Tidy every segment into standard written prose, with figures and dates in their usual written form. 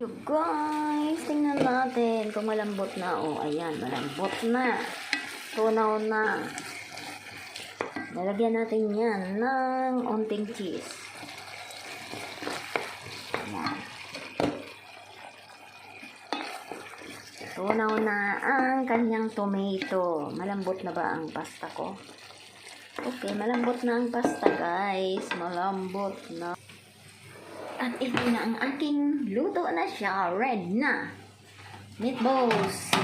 So guys, tingnan natin kung malambot na. Oh, ayan, malambot na. Tunaw na. Lalagyan natin yan ng onting cheese. Ayan. Tunaw na ang kanyang tomato. Malambot na ba ang pasta ko? Okay, malambot na ang pasta guys. Malambot na. At ito na ang aking luto na siya. Red na. Meatballs.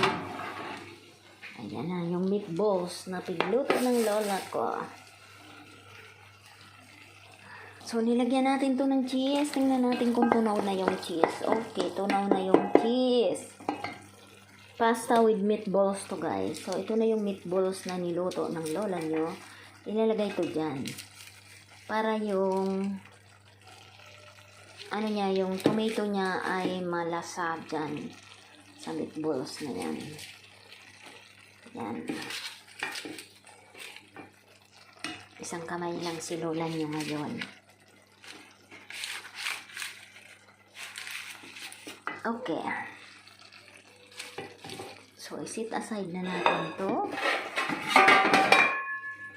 Ayan na yung meatballs na pigluto ng lola ko. So, nilagyan natin to ng cheese. Tingnan natin kung tunaw na yung cheese. Okay, tunaw na yung cheese. Pasta with meatballs to guys. So, ito na yung meatballs na niluto ng lola nyo. Ilalagay to dyan. Para yung yung tomato niya ay malasa dyan sa meatballs na yan. Yan. Isang kamay lang silulan nyo ngayon. Okay. So, isit aside na natin to.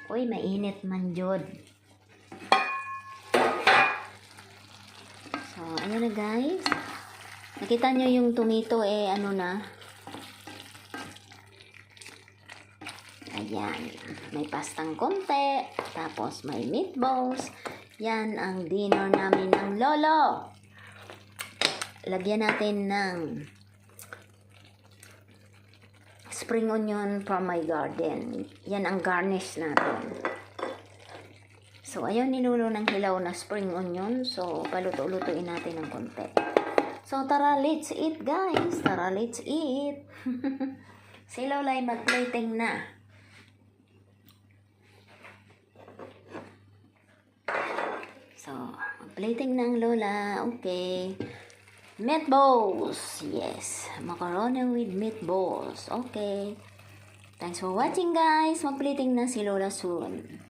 Uy, mainit man jud. So, ayan na guys. Nakita nyo yung tomato ano na. Ayan. May pastang konti. Tapos may meatballs. Yan ang dinner namin ng lolo. Lagyan natin ng spring onion from my garden. Yan ang garnish natin. So, ayaw ni Lolo ng hilaw na spring onion. So, paluto-lutuin natin ng konti. So, tara, let's eat, guys. Tara, let's eat. Si Lola ay mag-plating na. So, mag-plating na ang Lola. Okay. Meatballs. Yes. Macaroni with meatballs. Okay. Thanks for watching, guys. Mag-plating na si Lola soon.